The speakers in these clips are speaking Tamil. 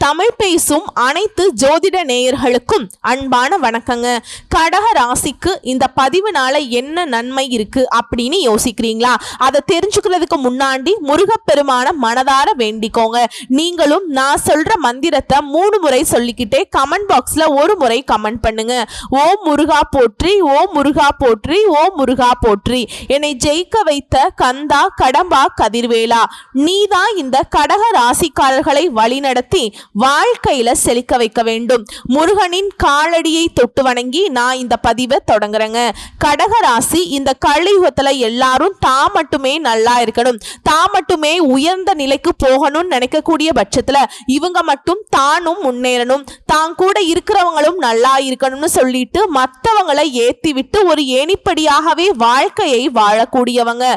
தமிழ் பேசும் அனைத்து ஜோதிட நேயர்களுக்கும் அன்பான வணக்கங்க. கடக ராசிக்கு இந்த பதிவுனால என்ன நன்மை இருக்கு அப்படின்னு யோசிக்கிறீங்களா? அதை தெரிஞ்சுக்கிறதுக்கு முன்னாடி முருகப்பெருமான மனதார வேண்டிக்கோங்க. நீங்களும் நான் சொல்ற மந்திரத்தை 3 முறை சொல்லிக்கிட்டே கமெண்ட் பாக்ஸ்ல ஒரு முறை கமெண்ட் பண்ணுங்க. ஓம் முருகா போற்றி, ஓம் முருகா போற்றி, ஓம் முருகா போற்றி. என்னை ஜெயிக்க வைத்த கந்தா கடம்பா கதிர்வேலா, நீதான் இந்த கடக ராசிக்காரர்களை வழிநடத்தி வாழ்க்கையில செழிக்க வைக்க வேண்டும். முருகனின் காலடியை தொட்டு வணங்கி நான் இந்த பதிவை தொடங்குறேங்க. கடகராசி இந்த கலியுகத்துல எல்லாரும் தான் மட்டுமே நல்லா இருக்கணும், தான் மட்டுமே உயர்ந்த நிலைக்கு போகணும்னு நினைக்கக்கூடிய பட்சத்துல இவங்க மட்டும் தானும் முன்னேறணும், தான் கூட இருக்கிறவங்களும் நல்லா இருக்கணும்னு சொல்லிட்டு மற்றவங்களை ஏத்தி விட்டு ஒரு ஏணிப்படியாகவே வாழ்க்கையை வாழக்கூடியவங்க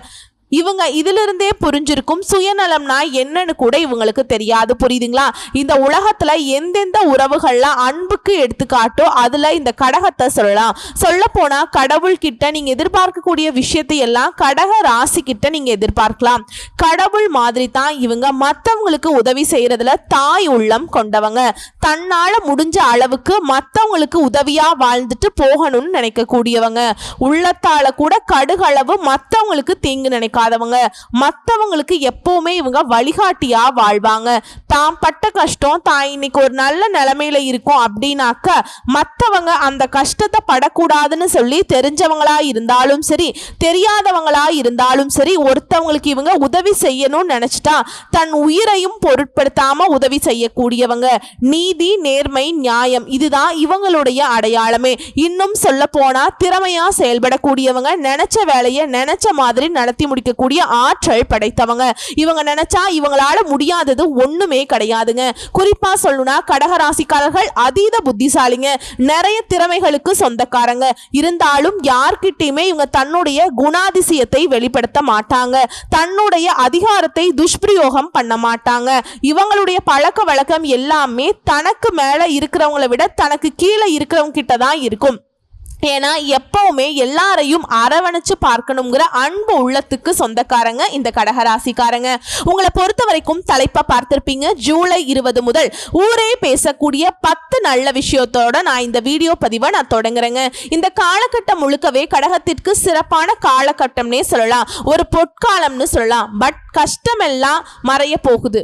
இவங்க. இதிலிருந்தே புரிஞ்சிருக்கும் சுயநலம்னா என்னன்னு கூட இவங்களுக்கு தெரியாது. புரியுதுங்களா? இந்த உலகத்துல எந்தெந்த உறவுகள்லாம் அன்புக்கு எடுத்துக்காட்டோ அதுல இந்த கடகத்தை சொல்லலாம். சொல்ல போனா கடவுள் கிட்ட நீங்க எதிர்பார்க்கக்கூடிய விஷயத்தை எல்லாம் கடக ராசி கிட்ட நீங்க எதிர்பார்க்கலாம். கடவுள் மாதிரி தான் இவங்க மற்றவங்களுக்கு உதவி செய்யறதுல தாய் உள்ளம் கொண்டவங்க. தன்னால முடிஞ்ச அளவுக்கு மற்றவங்களுக்கு உதவியா வாழ்ந்துட்டு போகணும்னு நினைக்கக்கூடியவங்க. உள்ளத்தால கூட கடுகளவு மற்றவங்களுக்கு தீங்கு நினைக்காதவங்க. மற்றவங்களுக்கு எப்பவுமே இவங்க வழிகாட்டியா வாழ்வாங்க. தான் பட்ட கஷ்டம் தான் இன்னைக்கு ஒரு நல்ல நிலைமையில இருக்கும் அப்படின்னாக்க மற்றவங்க அந்த கஷ்டத்தை படக்கூடாதுன்னு சொல்லி தெரிஞ்சவங்களா இருந்தாலும் சரி தெரியாதவங்களா இருந்தாலும் சரி ஒருத்தவங்களுக்கு இவங்க உதவி செய்யணும்னு நினைச்சிட்டா தன் உயிரையும் பொருட்படுத்தாம உதவி செய்யக்கூடியவங்க. நீதி, நேர்மை, நியாயம் இதுதான் இவங்களுடைய அடையாளமே. இன்னும் சொல்ல போனா திறமையா செயல்படக்கூடியவங்க, நினைச்ச வேலையை நினைச்ச மாதிரி நடத்தி முடிக்கக்கூடிய ஆற்றல் படைத்தவங்க. இவங்க நினைச்சா இவங்களால முடியாதது ஒண்ணுமே கிடையாதுங்க. குறிப்பா சொல்லணும்னா கடகராசிக்காரர்கள் அதீத புத்திசாலிங்க, நிறைய திறமைகளுக்கு சொந்தக்காரங்க. இருந்தாலும் யார்கிட்டயுமே இவங்க தன்னுடைய குணாதிசயத்தை வெளிப்படுத்த மாட்டாங்க, தன்னுடைய அதிகாரத்தை துஷ்பிரயோகம் பண்ண மாட்டாங்க. இவங்களுடைய பழக்க வழக்கம் எல்லாமே தனக்கு மேல இருக்கிறவங்களை விட தனக்கு கீழே இருக்கிறவங்க கிட்ட தான் இருக்கும். ஏன்னா எப்பவுமே எல்லாரையும் அரவணைச்சு பார்க்கணுங்கிற அன்பு உள்ளத்துக்கு சொந்தக்காரங்க இந்த கடகராசிக்காரங்க. உங்களை பொறுத்த வரைக்கும் தலைப்பை பார்த்திருப்பீங்க. ஜூலை 20 முதல் ஊரே பேசக்கூடிய 10 நல்ல விஷயத்தோட நான் இந்த வீடியோ பதிவை நான் தொடங்குறேங்க. இந்த காலகட்டம் முழுக்கவே கடகத்திற்கு சிறப்பான காலகட்டம்னே சொல்லலாம், ஒரு பொற்காலம்னு சொல்லலாம். பட் கஷ்டமெல்லாம் மறைய போகுது,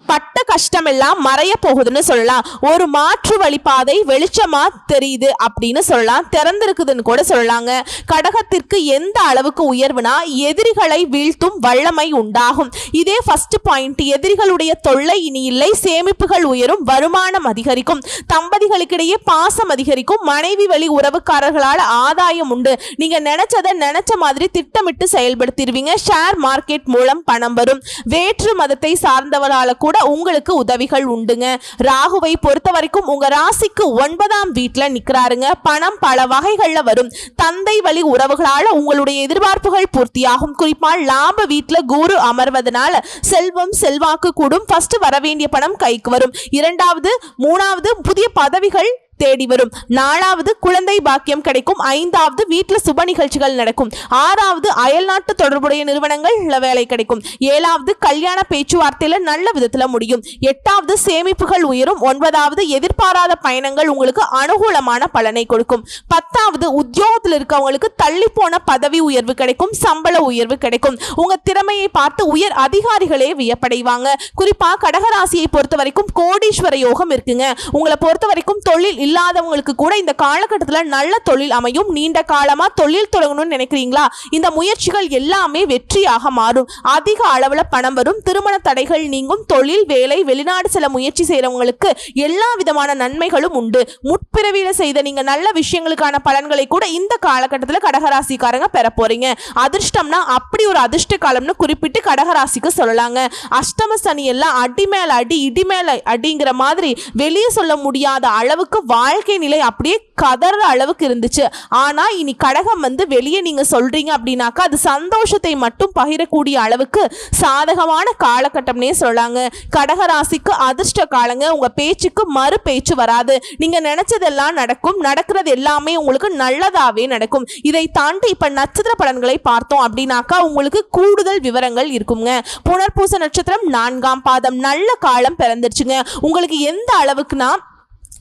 பட்ட கஷ்டம் எல்லாம் மறைய போகுதுன்னு சொல்லலாம். ஒரு மாற்று வழிபாதை வெளிச்சமா தெரியுது அப்படின்னு சொல்லலாம், திறந்திருக்குதுன்னு கூட சொல்லலாங்க. கடகத்திற்கு எந்த அளவுக்கு உயர்வுனா எதிரிகளை வீழ்த்தும் வல்லமை உண்டாகும். இதே ஃபர்ஸ்ட் பாயிண்ட். எதிரிகளுடைய தொல்லை இனி இல்லை, சேமிப்புகள் உயரும், வருமானம் அதிகரிக்கும், தம்பதிகளுக்கிடையே பாசம் அதிகரிக்கும், மனைவி வழி உறவுக்காரர்களால் ஆதாயம் உண்டு, நீங்க நினைச்சதை நினைச்ச மாதிரி திட்டமிட்டு செயல்படுத்திடுவீங்க. ஷேர் மார்க்கெட் மூலம் பணம் வரும். வேற்று மதத்தை சார்ந்தவரால கூட உங்களுக்கு உதவிகள் உண்டுங்க. ராகுவை பொறுத்த வரைக்கும் உங்க ராசிக்கு 9ஆம் வீட்டுல நிக்கிறாருங்க. பணம் பல வகைகள்ல வரும். தந்தை வழி உறவுகளால உங்களுடைய எதிர்பார்ப்புகள் பூர்த்தியாகும். குறிப்பா லாப வீட்டுல குரு அமர்வதனால செல்வம் செல்வாக்கு கூடும். ஃபர்ஸ்ட் வர வேண்டிய பணம் கைக்கு வரும். 2வது 3வது புதிய பதவிகள் தேடி வரும். 4வது குழந்தை பாக்கியம் கிடைக்கும். 5வது வீட்டுல சுப நிகழ்ச்சிகள் நடக்கும். 6வது அயல்நாட்டு தொடர்புடைய நிறுவனங்கள் வேலை கிடைக்கும். 7வது கல்யாண பேச்சுவார்த்தையில நல்ல விதத்துல முடியும். 8வது சேமிப்புகள் உயரும். 9வது எதிர்பாராத பயணங்கள் உங்களுக்கு அனுகூலமான பலனை கொடுக்கும். 10வது உத்தியோகத்தில் இருக்கவங்களுக்கு தள்ளி போன பதவி உயர்வு கிடைக்கும், சம்பள உயர்வு கிடைக்கும். உங்க திறமையை பார்த்து உயர் அதிகாரிகளே வியப்படைவாங்க. குறிப்பா கடகராசியை பொறுத்த வரைக்கும் கோடீஸ்வர யோகம் இருக்குங்க. உங்களை பொறுத்த வரைக்கும் தொழில் இல்லாதவங்களுக்கு கூட இந்த காலகட்டத்தில் நல்ல தொழில் அமையும். நீண்ட காலமா தொழில் தொடங்கணும்னு நினைக்கிறீங்களா? இந்த முயற்சிகள் எல்லாமே வெற்றியாக மாறும். அதிக அளவுல பணம் வரும். திருமண தடைகள் நீங்கும். தொழில், வேலை, வெளிநாடு செல்ல முயற்சி செய்யறவங்களுக்கு எல்லா விதமான நன்மைகளும் உண்டு. முற்பிறவியில செய்த நீங்க நல்ல விஷயங்களுக்கான பலன்களை கூட இந்த காலகட்டத்தில் கடகராசிக்காரங்க பெற போறீங்க. அதிர்ஷ்டம்னா அப்படி ஒரு அதிர்ஷ்ட காலம்னு குறிப்பிட்டு கடகராசிக்கு சொல்லலாங்க. அஷ்டம சனி எல்லாம் அடி மேல அடி, இடி மேல அடிங்கிற மாதிரி வெளியே சொல்ல முடியாத அளவுக்கு வாழ்க்கை நிலை அப்படியே கதற அளவுக்கு இருந்துச்சு. ஆனா இனி கடகம் வந்து வெளியே நீங்க சொல்றீங்க அப்படின்னாக்கா அது சந்தோஷத்தை மட்டும் பகிரக்கூடிய அளவுக்கு சாதகமான காலகட்டம்னே சொல்லலாங்க. கடகராசிக்கு அதிர்ஷ்ட காலங்க. உங்க பேச்சுக்கு மறு பேச்சு வராது. நீங்க நினைச்சதெல்லாம் நடக்கும். நடக்கிறது எல்லாமே உங்களுக்கு நல்லதாவே நடக்கும். இதை தாண்டி இப்ப நட்சத்திர பலன்களை பார்த்தோம் அப்படின்னாக்கா உங்களுக்கு கூடுதல் விவரங்கள் இருக்குங்க. புனர்பூச நட்சத்திரம் 4ஆம் பாதம் நல்ல காலம் பிறந்துருச்சுங்க. உங்களுக்கு எந்த அளவுக்குனா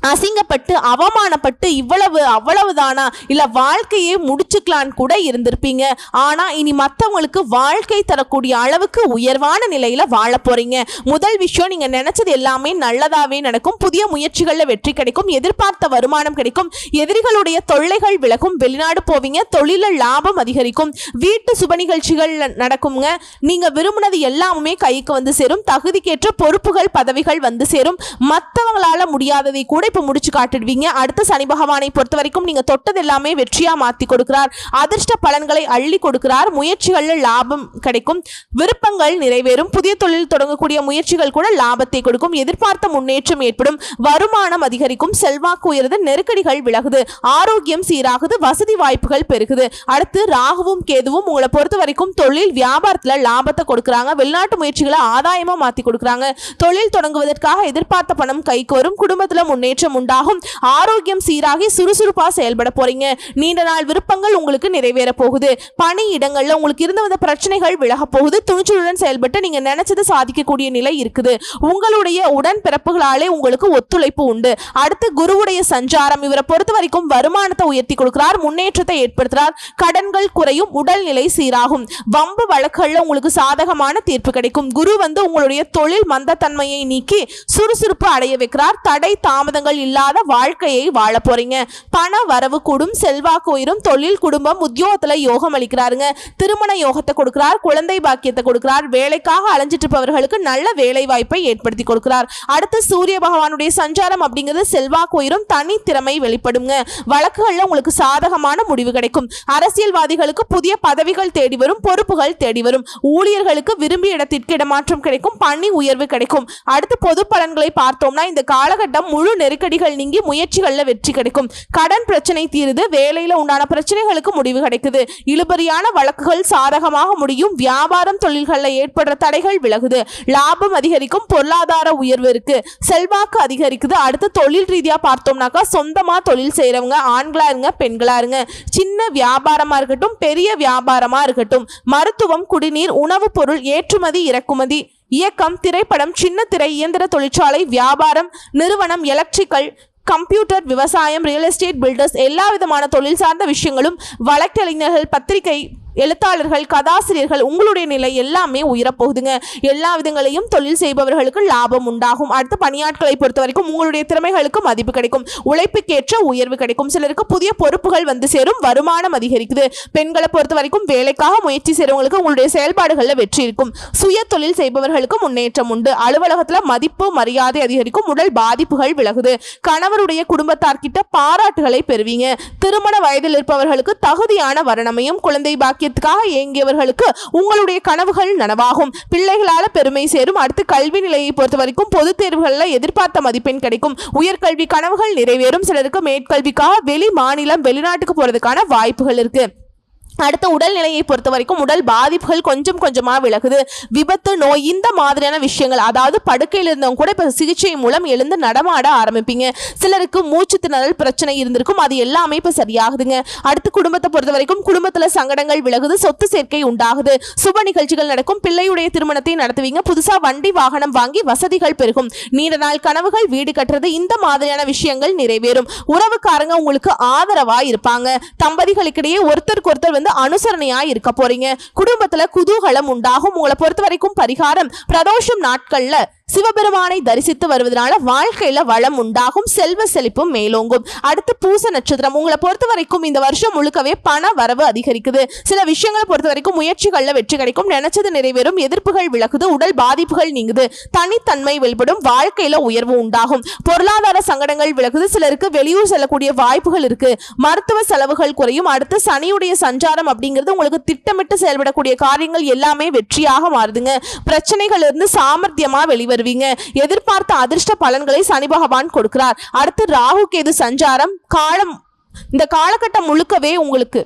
அசிங்கப்பட்டு அவமானப்பட்டு இவ்வளவு அவ்வளவுதானா இல்ல வாழ்க்கையே முடிச்சுக்கலான்னு கூட இருந்திருப்பீங்க. ஆனா இனி மற்றவங்களுக்கு வாழ்க்கை தரக்கூடிய அளவுக்கு உயர்வான நிலையில வாழ போறீங்க. முதல் விஷயம், நீங்க நினைச்சது எல்லாமே நல்லதாவே நடக்கும். புதிய முயற்சிகள்ல வெற்றி கிடைக்கும். எதிர்பார்த்த வருமானம் கிடைக்கும். எதிரிகளுடைய தொல்லைகள் விலகும். வெளிநாடு போவீங்க. தொழில லாபம் அதிகரிக்கும். வீட்டு சுப நிகழ்ச்சிகள் நடக்குங்க. நீங்க விரும்பினது எல்லாமே கைக்கு வந்து சேரும். தகுதிக்கேற்ற பொறுப்புகள் பதவிகள் வந்து சேரும். மற்றவங்களால முடியாததை கூட இப்ப முடிச்சு காட்டிடுவீங்க. அடுத்து சனி பகவானை பொறுத்த வரைக்கும் நீங்க தொட்டது எல்லாமே வெற்றியா மாத்தி கொடுக்கிறார். அதிர்ஷ்ட பலன்களை அள்ளி கொடுக்கிறார். முயற்சிகள்ல லாபம் கிடைக்கும். விருப்பங்கள் நிறைவேறும். புதிய தொழில் தொடங்கக்கூடிய முயற்சிகள் கூட லாபத்தை கொடுக்கும். எதிர்பார்த்த முன்னேற்றம் ஏற்படும். வருமானம் அதிகரிக்கும். செல்வாக்கு உயருது. நெருக்கடிகள் விலகுது. ஆரோக்கியம் சீராகுது. வசதி வாய்ப்புகள் பெருகுது. அடுத்து ராகுவும் கேதுவும் உங்களை பொறுத்த வரைக்கும் தொழில் வியாபாரத்துல லாபத்தை கொடுக்கறாங்க. வெளிநாட்டு முயற்சிகளை ஆதாயமா மாத்தி கொடுக்கறாங்க. தொழில் தொடங்குவதற்காக எதிர்பார்த்த பணம் கைக்கு வரும். குடும்பத்துல முன்னேற்றம் உண்டாகும். ஆரோக்கியம் சீராகி சுறுசுறுப்பா செயல்பட போறீங்க. நீண்ட நாள் விருப்பங்கள் உங்களுக்கு நிறைவேற போகுது. பணி இடங்கள்ல உங்களுக்கு இருந்து வந்த பிரச்சனைகள் விலக போகுது. துணிச்சலுடன் செயல்பட்டு நீங்க நினைச்சது சாதிக்கக்கூடிய நிலை இருக்குது. உங்களுடைய உடன் பிறப்புகளாலே உங்களுக்கு ஒத்துழைப்பு உண்டு. அடுத்து குருவுடைய சஞ்சாரம் இவரை பொறுத்த வரைக்கும் வருமானத்தை உயர்த்தி கொடுக்கிறார். முன்னேற்றத்தை ஏற்படுத்துறார். கடன்கள் குறையும். உடல்நிலை சீராகும். வம்பு வழக்குகள்ல உங்களுக்கு சாதகமான தீர்ப்பு கிடைக்கும். குரு வந்து உங்களுடைய தொழில் மந்தத்தன்மையை நீக்கி சுறுசுறுப்பு அடைய வைக்கிறார். தடை தாமதங்கள் இல்லாத வாழ்க்கையை வாழ போறீங்க. பண வரவு கூடும். செல்வாக்கு உயரும். தொழில் குடும்பம் உத்தியோகத்துல யோகம் அளிக்கிறாருங்க. திருமண யோகத்தை கொடுக்கிறார். குழந்தை பாக்கியத்தை கொடுக்கிறார். வேலைக்காக அலைஞ்சிட்டு இருப்பவர்களுக்கு நல்ல வேலை வாய்ப்பை ஏற்படுத்தி கொடுக்கிறார். அடுத்து சூரிய பகவானுடைய சஞ்சாரம் அப்படிங்கிறது செல்வாக்கு உயரும். தனி திறமை வெளிப்படுங்க. வழக்குகள்ல உங்களுக்கு சாதகமான முடிவு கிடைக்கும். அரசியல்வாதிகளுக்கு புதிய பதவிகள் தேடி வரும். பொறுப்புகள் தேடி வரும். ஊழியர்களுக்கு விரும்பிய இடத்திற்கு இடமாற்றம் கிடைக்கும். பணி உயர்வு கிடைக்கும். அடுத்து பொது பலன்களை பார்த்தோம்னா இந்த காலகட்டம் முழு நெருக்கடிகள் நீங்கி முயற்சிகள்ல வெற்றி கிடைக்கும். கடன் பிரச்சனை தீருது. வேலையில உண்டான பிரச்சனைகளுக்கு முடிவு கிடைக்குது. இழுபறியான வழக்குகள் சாதகமாக முடியும். வியாபாரம் தொழில்கள்ல ஏற்படுற தடைகள் விலகுது. லாபம் அதிகரிக்கும். பொருளாதார உயர்வு இருக்கு. செல்வாக்கு அதிகரிக்குது. அடுத்து தொழில் ரீதியா பார்த்தோம்னாக்கா சொந்தமா தொழில் செய்யறவங்க ஆண்களா இருங்க பெண்களா இருங்க, சின்ன வியாபாரமா இருக்கட்டும் பெரிய வியாபாரமா இருக்கட்டும், மருத்துவம், குடிநீர், உணவுப் பொருள் ஏற்றுமதி இறக்குமதி, இயக்கம், திரைப்படம், சின்ன திரை, இயந்திர தொழிற்சாலை, வியாபாரம், நிறுவனம், எலக்ட்ரிக்கல், கம்ப்யூட்டர், விவசாயம், ரியல் எஸ்டேட், பில்டர்ஸ், எல்லா விதமான தொழில் சார்ந்த விஷயங்களும், வழக்கறிஞர்கள், பத்திரிகை எழுத்தாளர்கள், கதாசிரியர்கள், உங்களுடைய நிலை எல்லாமே உயரப்போகுதுங்க. எல்லா விதங்களையும் தொழில் செய்பவர்களுக்கு லாபம் உண்டாகும். அடுத்து பணியாட்களை பொறுத்த வரைக்கும் உங்களுடைய திறமைகளுக்கு மதிப்பு கிடைக்கும். உழைப்புக்கேற்ற உயர்வு கிடைக்கும். சிலருக்கு புதிய பொறுப்புகள் வந்து சேரும். வருமானம் அதிகரிக்குது. பெண்களை பொறுத்த வரைக்கும் வேலைக்காக முயற்சி செய்றவங்களுக்கு உங்களுடைய செயல்பாடுகளில் வெற்றி இருக்கும். சுய தொழில் செய்பவர்களுக்கு முன்னேற்றம் உண்டு. அலுவலகத்தில் மதிப்பு மரியாதை அதிகரிக்கும். உடல் பாதிப்புகள் விலகுது. கணவருடைய குடும்பத்தார்கிட்ட பாராட்டுகளை பெறுவீங்க. திருமண வயதில் இருப்பவர்களுக்கு தகுதியான வரணமையும் குழந்தை பாக்கியத்துக்காக ஏங்கியவர்களுக்கு உங்களுடைய கனவுகள் நனவாகும். பிள்ளைகளால பெருமை சேரும். அடுத்து கல்வி நிலையை பொறுத்த வரைக்கும் பொது தேர்வுகளில் எதிர்பார்த்த மதிப்பெண் கிடைக்கும். உயர்கல்வி கனவுகள் நிறைவேறும். சிலருக்கு மேற்கல்விக்காக வெளி மாநிலம் வெளிநாட்டுக்கு போறதுக்கான வாய்ப்புகள் இருக்கு. அடுத்த உடல்நிலையை பொறுத்த வரைக்கும் உடல் பாதிப்புகள் கொஞ்சம் கொஞ்சமா விலகுது. விபத்து, நோய் இந்த மாதிரியான விஷயங்கள், அதாவது படுக்கையில் இருந்தவங்க கூட இப்ப சிகிச்சை மூலம் எழுந்து நடமாட ஆரம்பிப்பீங்க. சிலருக்கு மூச்சு திணறல் பிரச்சனை இருந்திருக்கும். அது எல்லாமே இப்ப சரியாகுதுங்க. அடுத்து குடும்பத்தை பொறுத்த வரைக்கும் குடும்பத்துல சங்கடங்கள் விலகுது. சொத்து சேர்க்கை உண்டாகுது. சுப நிகழ்ச்சிகள் நடக்கும். பிள்ளையுடைய திருமணத்தை நடத்துவீங்க. புதுசா வண்டி வாகனம் வாங்கி வசதிகள் பெருகும். நீண்ட நாள் கனவுகள் வீடு கட்டுறது இந்த மாதிரியான விஷயங்கள் நிறைவேறும். உறவுக்காரங்க உங்களுக்கு ஆதரவா இருப்பாங்க. தம்பதிகளுக்கிடையே ஒருத்தருக்கு ஒருத்தர் அனுசரணையா இருக்க போறீங்க. குடும்பத்துல குதூகலம் உண்டாகும். உங்களை பொறுத்த வரைக்கும் பரிகாரம் பிரதோஷம் நாட்கள்ல சிவபெருமானை தரிசித்து வருவதனால வாழ்க்கையில வளம் உண்டாகும். செல்வ செழிப்பும் மேலோங்கும். அடுத்து பூச நட்சத்திரம் உங்களை பொறுத்த வரைக்கும் இந்த வருஷம் முழுக்கவே பண வரவு அதிகரிக்குது. சில விஷயங்களை பொறுத்த வரைக்கும் முயற்சிகள்ல வெற்றி கிடைக்கும். நினைச்சது நிறைவேறும். எதிர்ப்புகள் விலகுது. உடல் பாதிப்புகள் நீங்குது. தனித்தன்மை வெளிப்படும். வாழ்க்கையில உயர்வு உண்டாகும். பொருளாதார சங்கடங்கள் விலகுது. சிலருக்கு வெளியூர் செல்லக்கூடிய வாய்ப்புகள் இருக்கு. மருத்துவ செலவுகள் குறையும். அடுத்து சனியுடைய சஞ்சாரம் அப்படிங்கிறது உங்களுக்கு திட்டமிட்டு செயல்படக்கூடிய காரியங்கள் எல்லாமே வெற்றியாக மாறுதுங்க. பிரச்சனைகள் இருந்து சாமர்த்தியமா வெளிவரும். பெறுவீங்க. எதிர்பார்த்த அதிர்ஷ்ட பலன்களை சனி பகவான் கொடுக்கிறார். அடுத்து ராகு கேது சஞ்சாரம் இந்த காலகட்டம் முழுக்கவே உங்களுக்கு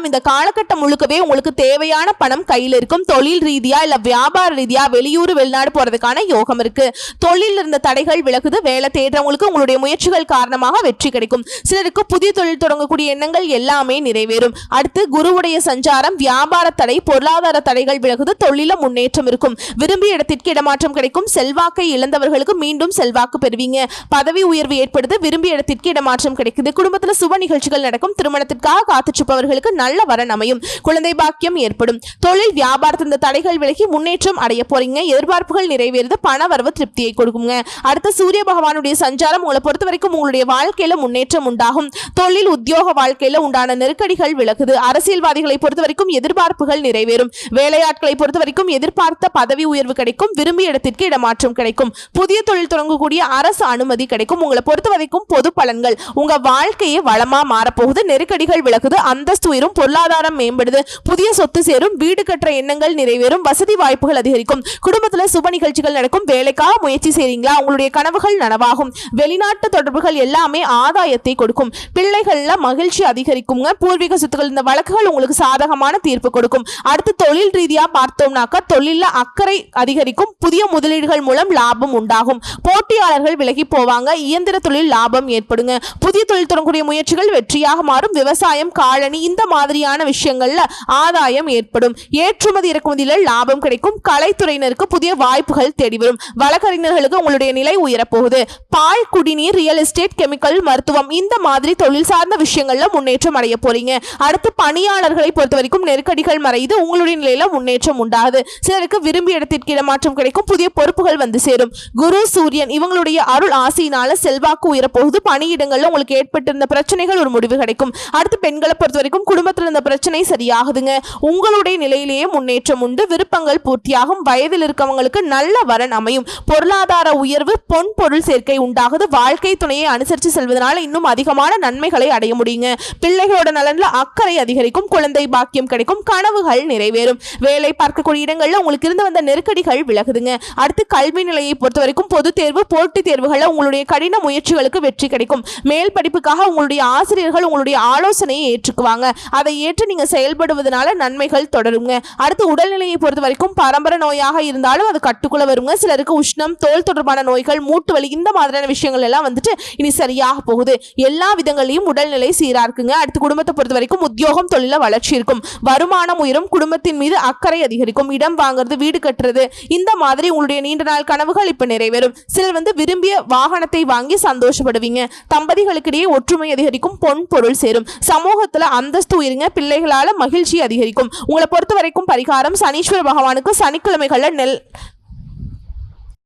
இந்த காலகட்டம் முழுக்கவே உங்களுக்கு தேவையான பணம் கையில் இருக்கும். தொழில் ரீதியா இல்ல வியாபார ரீதியா வெளியூர் வெளிநாடு போறதுக்கான யோகம் இருக்கு. தொழில் இருந்த தடைகள் விலகுது. வேலை தேடுறவங்களுக்கு உங்களுடைய முயற்சிகள் காரணமாக வெற்றி கிடைக்கும். சிலருக்கு புதிய தொழில் தொடங்கக்கூடிய எண்ணங்கள் எல்லாமே நிறைவேறும். அடுத்து குருவுடைய சஞ்சாரம், வியாபார தடை பொருளாதார தடைகள் விலகுது. தொழில முன்னேற்றம் இருக்கும். விரும்பிய இடத்திற்கு இடமாற்றம் கிடைக்கும். செல்வாக்கை இழந்தவர்களுக்கு மீண்டும் செல்வாக்கு பெறுவீங்க. பதவி உயர்வு ஏற்படுது. விரும்பிய இடத்திற்கு இடமாற்றம் கிடைக்குது. குடும்பத்தில் சுப நிகழ்ச்சிகள் நடக்கும். திருமணத்திற்காக காத்துச்சிருப்பவர்களுக்கு நல்ல வரன் அமையும். குழந்தை பாக்கியம் ஏற்படும். தொழில் வியாபாரத்தின் தடைகள் விலகி முன்னேற்றம் அடைய போறீங்க. எதிர்பார்ப்புகள் நிறைவேறுது. பண வரவு திருப்தியை கொடுக்குங்க. அடுத்த சூரிய பகவானுடைய சஞ்சாரம் உங்களை பொறுத்த வரைக்கும் உங்களுடைய வாழ்க்கையில முன்னேற்றம் உண்டாகும். தொழில் உத்தியோக வாழ்க்கையில உண்டான நெருக்கடிகள் விலகுது. அரசியல்வாதிகளை பொறுத்த வரைக்கும் எதிர்பார்ப்புகள் நிறைவேறும். வேலையாட்களை பொறுத்த வரைக்கும் எதிர்பார்த்த பதவி உயர்வு கிடைக்கும். விரும்பிய இடத்திற்கு இடமாற்றம் கிடைக்கும். புதிய தொழில் தொடங்கக்கூடிய அரசு அனுமதி கிடைக்கும். உங்களை பொறுத்த வரைக்கும் பொது பலன்கள், உங்க வாழ்க்கையை வளமா மாறப்போகுது. நெருக்கடிகள் விலகுது. அந்தஸ்து உயரும். பொருளாதாரம் மேம்படுது. புதிய சொத்து சேரும். வீடு கட்டுற எண்ணங்கள் நிறைவேறும். வசதி வாய்ப்புகள் அதிகரிக்கும். குடும்பத்துல சுப நிகழ்ச்சிகள் நடக்கும். வேலைக்காக முயற்சி செய்றீங்களா? உங்களுடைய கனவுகள் நனவாகும். வெளிநாட்டு தொடர்புகள் எல்லாமே ஆதாயத்தை கொடுக்கும். பிள்ளைகள்ல மகிழ்ச்சி அதிகரிக்குங்க. பூர்வீக சொத்துக்கள் இந்த வழக்குகள் உங்களுக்கு சாதகமான தீர்ப்பு கொடுக்கும். அடுத்து தொழில் ரீதியா பார்த்தோம்னாக்கா தொழில அக்கறை அதிகரிக்கும். புதிய முதலீடுகள் மூலம் லாபம் உண்டாகும். போட்டியாளர்கள் விலகி போவாங்க. இயந்திர தொழில் லாபம் ஏற்படுங்க. புதிய தொழில் தொடங்கக்கூடிய முயற்சிகள் வெற்றியாக மாறும். விவசாயம், காலனி இந்த மாதிரியான விஷயங்கள்ல ஆதாயம் ஏற்படும். ஏற்றுமதி இறக்குமதியில லாபம் கிடைக்கும். கலைத்துறையினருக்கு புதிய வாய்ப்புகள் தேடி வரும். வழக்கறிஞர்களுக்கு உங்களுடைய நிலை உயரப்போகுது. பால், குடிநீர், ரியல் எஸ்டேட், கெமிக்கல், மருத்துவம் இந்த மாதிரி தொழில் சார்ந்த விஷயங்கள்ல முன்னேற்றம் அடைய போறீங்க. அடுத்து பணியாளர்களை பொறுத்த வரைக்கும் நெருக்கடிகள் மறைந்து உங்களுடைய நிலையில முன்னேற்றம் உண்டாகுது. சிலருக்கு விரும்பிய இடத்திற்கு இடமாற்றம் கிடைக்கும். புதிய பொறுப்புகள் வந்து சேரும். குரு, சூரியன் இவங்களுடைய அருள் ஆசையினால செல்வாக்கு உயரப்போகுது. பணியிடங்கள்ல உங்களுக்கு ஏற்பட்டிருந்த பிரச்சனைகள் ஒரு முடிவு கிடைக்கும். அடுத்து பெண்களை பொறுத்த வரைக்கும் குடும்பத்தில் இருந்த பிரச்சனை சரியாகுதுங்க. உங்களுடைய நிலையிலேயே முன்னேற்றம் உண்டு. விருப்பங்கள் பூர்த்தியாகும். வயதில் இருக்கவங்களுக்கு நல்ல வரன் அமையும். பொருளாதார உயர்வு, பொன் பொருள் சேர்க்கை உண்டாகுது. வாழ்க்கை துணையை அனுசரித்து செல்வதனால இன்னும் அதிகமான நன்மைகளை அடைய முடியுங்க. பிள்ளைகளோட நலன்ல அக்கறை அதிகரிக்கும். குழந்தை பாக்கியம் கிடைக்கும். கனவுகள் நிறைவேறும். வேலை பார்க்கக்கூடிய இடங்கள்ல உங்களுக்கு இருந்து வந்த நெருக்கடிகள் விலகுதுங்க. அடுத்து கல்வி நிலையை பொறுத்த வரைக்கும் பொது தேர்வு, போட்டித் தேர்வுகள்ல உங்களுடைய கடின முயற்சிகளுக்கு வெற்றி கிடைக்கும். மேல் படிப்புக்காக உங்களுடைய ஆசிரியர்கள் உங்களுடைய ஆலோசனையை ஏற்றுக்குவாங்க. அதை ஏற்று நீங்க செயல்படுவதனால நன்மைகள் தொடருங்க. அடுத்து உடல்நிலையை பொறுத்த வரைக்கும் பரம்பரை நோயாக இருந்தாலும் அது கட்டுக்குள்ள வருங்க. சிலருக்கு உஷ்ணம், தோல் தொடர்பான நோய்கள், மூட்டு வலி இந்த மாதிரியான விஷயங்கள் எல்லாம் வந்துட்டு இனி சரியாக போகுது. எல்லா விதங்களையும் உடல்நிலை சீரா இருக்குங்க. அடுத்து குடும்பத்தை பொறுத்த வரைக்கும் உத்தியோகம், தொழில வளர்ச்சி இருக்கும். வருமானம் உயரும். குடும்பத்தின் மீது அக்கறை அதிகரிக்கும். இடம் வாங்குறது, வீடு கட்டுறது இந்த மாதிரி உங்களுடைய நீண்ட நாள் கனவுகள் இப்ப நிறைவேறும். சிலர் விரும்பிய வாகனத்தை வாங்கி சந்தோஷப்படுவீங்க. தம்பதிகளுக்கிடையே ஒற்றுமை அதிகரிக்கும். பொன் பொருள் சேரும். சமூகத்துல அந்தஸ்து உயருங்க. பிள்ளைகளால மகிழ்ச்சி அதிகரிக்கும். உங்களை பொறுத்த வரைக்கும் பரிகாரம் சனீஸ்வர பகவானுக்கு சனிக்கிழமைகள்ல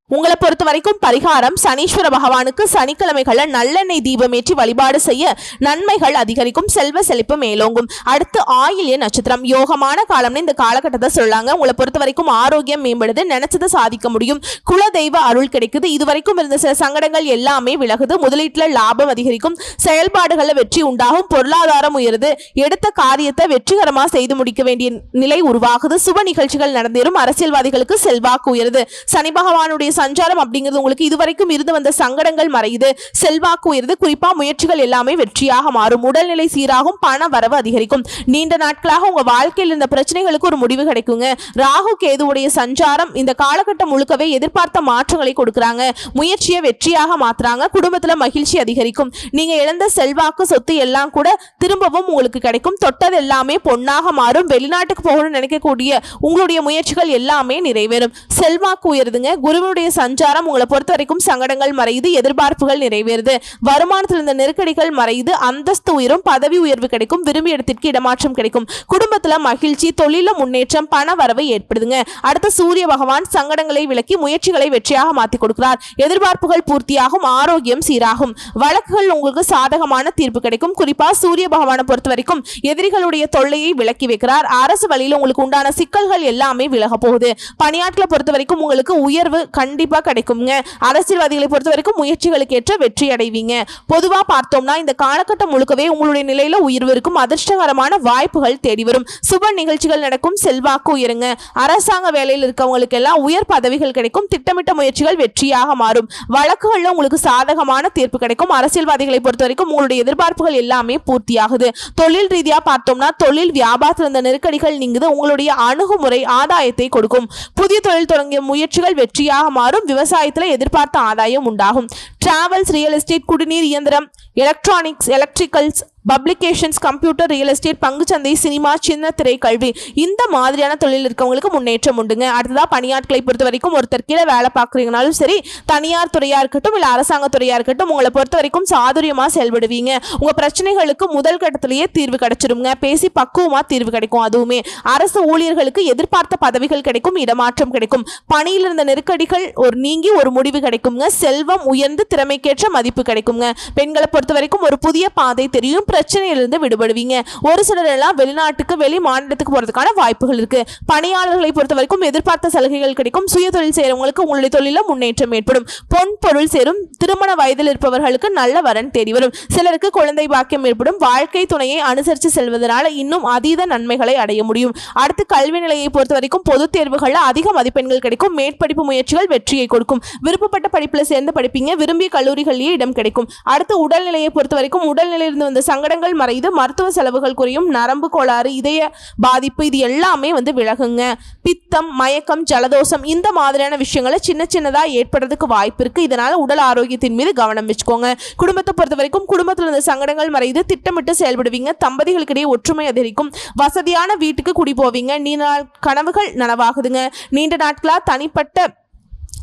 உங்களை பொறுத்த வரைக்கும் பரிகாரம் சனீஸ்வர பகவானுக்கு சனிக்கிழமைகள்ல நல்லெண்ணெய் தீபம் ஏற்றி வழிபாடு செய்ய நன்மைகள் அதிகரிக்கும். செல்வ செழிப்பு மேலோங்கும். அடுத்து ஆயில்ய நட்சத்திரம் யோகமான காலம்னு இந்த காலகட்டத்தை சொல்லாங்க. உங்களை பொறுத்த வரைக்கும் ஆரோக்கியம் மேம்படுது. நினைச்சதை சாதிக்க முடியும். குல தெய்வ அருள் கிடைக்குது. இதுவரைக்கும் இருந்த சில சங்கடங்கள் எல்லாமே விலகுது. முதலீட்டுல லாபம் அதிகரிக்கும். செயல்பாடுகள்ல வெற்றி உண்டாகும். பொருளாதாரம் உயருது. எடுத்த காரியத்தை வெற்றிகரமா செய்து முடிக்க வேண்டிய நிலை உருவாகுது. சுப நிகழ்ச்சிகள் நடந்தேறும். அரசியல்வாதிகளுக்கு செல்வாக்கு உயருது. சனி பகவானுடைய சஞ்சாரம் அப்படிங்கிறது உங்களுக்கு இதுவரைக்கும் இருந்து வந்த சங்கடங்கள் மறையுது. செல்வாக்கு உயர்ந்து குறிப்பா முயற்சிகள் எல்லாமே வெற்றியாக மாறும். உடல்நிலை சீராகும். பண வரவு அதிகரிக்கும். நீண்ட நாட்களாக உங்க வாழ்க்கையில் இருந்த பிரச்சனைகளுக்கு ஒரு முடிவு கிடைக்குங்க. ராகு கேதுவுடைய சஞ்சாரம் இந்த காலகட்டம் முழுக்கவே எதிர்பார்த்த மாற்றங்களை கொடுக்கறாங்க. முயற்சியை வெற்றியாக மாத்துறாங்க. குடும்பத்துல மகிழ்ச்சி அதிகரிக்கும். நீங்க இழந்த செல்வாக்கு, சொத்து எல்லாம் கூட திரும்பவும் உங்களுக்கு கிடைக்கும். தொட்டது எல்லாமே பொன்னாக மாறும். வெளிநாட்டுக்கு போகணும்னு நினைக்கக்கூடிய உங்களுடைய முயற்சிகள் எல்லாமே நிறைவேறும். செல்வாக்கு உயருதுங்க. குருவுடைய சஞ்சாரம் உங்களை பொறுத்த வரைக்கும் சங்கடங்கள் மறையுது. எதிர்பார்ப்புகள் நிறைவேறுது. வருமானத்தில் இருந்த நெருக்கடிகள் மறையுது. அந்தஸ்து உயரும். பதவி உயர்வு கிடைக்கும். விரும்பிய இடத்திற்கு இடமாற்றம் கிடைக்கும். குடும்பத்துல மகிழ்ச்சி, தொழில முன்னேற்றம், பண வரவு ஏற்படுதுங்க. அடுத்த சூரிய பகவான் சங்கடங்களை விலக்கி முயற்சிகளை வெற்றியாக மாற்றி கொடுக்கிறார். எதிர்பார்ப்புகள் பூர்த்தியாகும். ஆரோக்கியம் சீராகும். வழக்குகள் உங்களுக்கு சாதகமான தீர்ப்பு கிடைக்கும். குறிப்பா சூரிய பகவானை பொறுத்த வரைக்கும் எதிரிகளுடைய தொல்லையை விலக்கி வைக்கிறார். அரசு வழியில் உங்களுக்கு உண்டான சிக்கல்கள் எல்லாமே விலக போகுது. பணியாட்களை பொறுத்த வரைக்கும் உங்களுக்கு உயர்வு கண்டிப்பாக கண்டிப்பா கிடைக்குங்க. அரசியல்வாதிகளை பொறுத்த வரைக்கும் முயற்சிகளுக்கு ஏற்ற வெற்றி அடைவீங்க. பொதுவா பார்த்தோம்னா இந்த காலகட்டம் முழுக்கவே உங்களுடைய நிலையில உயர்வு இருக்கும். அதிர்ஷ்டகரமான வாய்ப்புகள் தேடி வரும். சுப நிகழ்ச்சிகள் நடக்கும். செல்வாக்கு உயருங்க. அரசாங்க வேலையில் இருக்கவங்களுக்கு எல்லாம் உயர் பதவிகள் கிடைக்கும். திட்டமிட்ட முயற்சிகள் வெற்றியாக மாறும். வழக்குகள்ல உங்களுக்கு சாதகமான தீர்ப்பு கிடைக்கும். அரசியல்வாதிகளை பொறுத்த வரைக்கும் உங்களுடைய எதிர்பார்ப்புகள் எல்லாமே பூர்த்தியாகுது. தொழில் ரீதியா பார்த்தோம்னா தொழில் வியாபாரத்தில் இருந்த நெருக்கடிகள் நீங்குது. உங்களுடைய அணுகுமுறை ஆதாயத்தை கொடுக்கும். புதிய தொழில் தொடங்கிய முயற்சிகள் வெற்றியாக மாறும். விவசாயத்துல எதிர்பார்த்த ஆதாயம் உண்டாகும். டிராவல்ஸ், ரியல் எஸ்டேட், குடிநீர் இயந்திரம், electronics, electricals, publications, computer, real estate, பங்குச்சந்தை, சினிமா, சின்ன திரை, கல்வி இந்த மாதிரியான தொழில் இருக்கவங்களுக்கு முன்னேற்றம் உண்டுங்க. அடுத்ததா பணியாட்களை பொறுத்த வரைக்கும் ஒருத்தர் கீழே வேலை பார்க்குறீங்கனாலும் சரி, தனியார் துறையா இருக்கட்டும் இல்லை அரசாங்க துறையா இருக்கட்டும், உங்களை பொறுத்த வரைக்கும் சாதுரியமா செயல்படுவீங்க. உங்க பிரச்சனைகளுக்கு முதல் கட்டத்திலேயே தீர்வு கிடைச்சிருங்க. பேசி பக்குவமா தீர்வு கிடைக்கும். அதுவுமே அரசு ஊழியர்களுக்கு எதிர்பார்த்த பதவிகள் கிடைக்கும். இடமாற்றம் கிடைக்கும். பணியில் இருந்த நெருக்கடிகள் நீங்கி ஒரு முடிவு கிடைக்குங்க. செல்வம் உயர்ந்து திறமைக்கேற்ற மதிப்பு கிடைக்குங்க. பெண்களை பொறுத்த வரைக்கும் ஒரு புதிய பாதை தெரியும். பிரச்சனையிலிருந்து விடுபடுவீங்க. ஒரு சிலர் எல்லாம் வெளிநாட்டுக்கு, வெளி மாநிலத்துக்கு போறதுக்கான வாய்ப்புகள் இருக்கு. பணியாளர்களை பொறுத்த வரைக்கும் எதிர்பார்த்த சலுகைகள் கிடைக்கும். சுய தொழில் செய்யறவங்களுக்கு உங்களுடைய தொழில முன்னேற்றம் ஏற்படும். பொன் பொருள் சேரும். திருமண வயதில் இருப்பவர்களுக்கு நல்ல வரன் தேடி வரும். சிலருக்கு குழந்தை பாக்கியம் ஏற்படும். வாழ்க்கை துணையை அனுசரித்து செல்வதனால இன்னும் அதீத நன்மைகளை அடைய முடியும். அடுத்து கல்வி நிலையை பொறுத்த வரைக்கும் பொது தேர்வுகளில் அதிக மதிப்பெண்கள் கிடைக்கும். மேற்படிப்பு முயற்சிகள் வெற்றியை கொடுக்கும். விருப்பப்பட்ட படிப்புல சேர்ந்து படிப்பீங்க. விரும்பிய கல்லூரிகளிலேயே இடம் கிடைக்கும். அடுத்து உடல்நிலையை பொறுத்த வரைக்கும் உடல்நிலையிலிருந்து வந்த சங்கடங்கள் மறைந்து மருத்துவ செலவுகள் குறையும். நரம்பு கோளாறு, இதய பாதிப்பு இது எல்லாமே விலகுங்க. பித்தம், மயக்கம், ஜலதோஷம் இந்த மாதிரியான விஷயங்களை சின்ன சின்னதா ஏற்படுறதுக்கு வாய்ப்பு இருக்கு. இதனால உடல் ஆரோக்கியத்தின் மீது கவனம் வச்சுக்கோங்க. குடும்பத்தை பொறுத்த வரைக்கும் குடும்பத்தில் இருந்த சங்கடங்கள் மறைந்து திட்டமிட்டு செயல்படுவீங்க. தம்பதிகளுக்கிடையே ஒற்றுமை அதிகரிக்கும். வசதியான வீட்டுக்கு குடி போவீங்க. நீண்ட நாள் கனவுகள் நனவாகுதுங்க. நீண்ட நாட்களா தனிப்பட்ட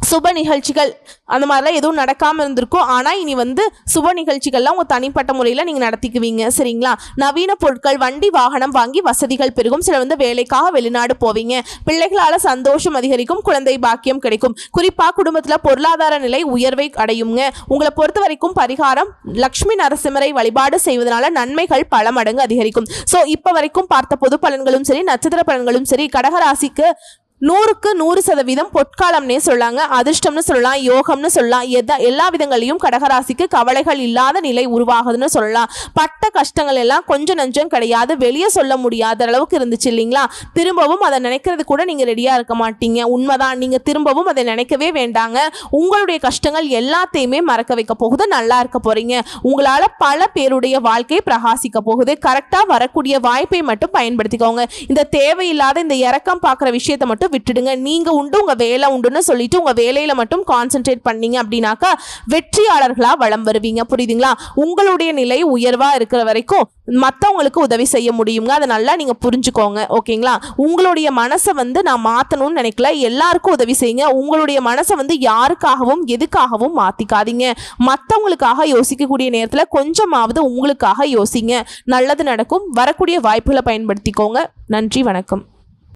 சுப நிகழ்ச்சிகள் அந்த மாதிரிலாம் எதுவும் நடக்காமல் இருந்திருக்கும். ஆனால் இனி சுப நிகழ்ச்சிகள்லாம் உங்கள் தனிப்பட்ட முறையில் நீங்கள் நடத்திக்குவீங்க. சரிங்களா? நவீன பொருட்கள், வண்டி, வாகனம் வாங்கி வசதிகள் பெருகும். சில வேலைக்காக வெளிநாடு போவீங்க. பிள்ளைகளால் சந்தோஷம் அதிகரிக்கும். குழந்தை பாக்கியம் கிடைக்கும். குறிப்பாக குடும்பத்தில் பொருளாதார நிலை உயர்வை அடையுங்க. உங்களை பொறுத்த வரைக்கும் பரிகாரம் லக்ஷ்மி நரசிம்மரை வழிபாடு செய்வதனால நன்மைகள் பல மடங்கு அதிகரிக்கும். ஸோ இப்போ வரைக்கும் பார்த்த பொது பலன்களும் சரி, நட்சத்திர பலன்களும் சரி, கடகராசிக்கு 100க்கு 100% பொற்காலம்னே சொல்லாங்க. அதிர்ஷ்டம்னு சொல்லலாம், யோகம்னு சொல்லலாம். எல்லா விதங்களையும் கடகராசிக்கு கவலைகள் இல்லாத நிலை உருவாகுதுன்னு சொல்லலாம். பட்ட கஷ்டங்கள் எல்லாம் கொஞ்சம் நஞ்சம் கிடையாது. வெளியே சொல்ல முடியாத அளவுக்கு இருந்துச்சு இல்லைங்களா? திரும்பவும் அதை நினைக்கிறது கூட நீங்க ரெடியா இருக்க மாட்டீங்க. உண்மைதான். நீங்க திரும்பவும் அதை நினைக்கவே வேண்டாங்க. உங்களுடைய கஷ்டங்கள் எல்லாத்தையுமே மறக்க வைக்க போகுது. நல்லா இருக்க போறீங்க. உங்களால பல பேருடைய வாழ்க்கை பிரகாசிக்க போகுது. கரெக்டா வரக்கூடிய வாய்ப்பை மட்டும் பயன்படுத்திக்கோங்க. இந்த தேவையில்லாத இந்த இறக்கம் பார்க்குற விஷயத்தை மட்டும் விட்டுடுங்க. நீங்க உண்டு, உங்க வேலை உண்டுன்னு சொல்லிட்டு உங்க வேலையில மட்டும் கான்சென்ட்ரேட் பண்ணீங்க அப்படின்னாக்கா வெற்றியாளர்களா வளம் வருவீங்க. புரியுதுங்களா? உங்களுடைய நிலை உயர்வா இருக்கிற வரைக்கும் மற்றவங்களுக்கு உதவி செய்ய முடியுங்க. அதை நல்லா நீங்க புரிஞ்சுக்கோங்க. ஓகேங்களா? உங்களுடைய மனசை நான் மாத்தணும்னு நினைக்கல. எல்லாருக்கும் உதவி செய்யுங்க. உங்களுடைய மனசை யாருக்காகவும் எதுக்காகவும் மாத்திக்காதீங்க. மற்றவங்களுக்காக யோசிக்கக்கூடிய நேரத்தில் கொஞ்சமாவது உங்களுக்காக யோசிங்க. நல்லது நடக்கும். வரக்கூடிய வாய்ப்புகளை பயன்படுத்திக்கோங்க. நன்றி, வணக்கம்.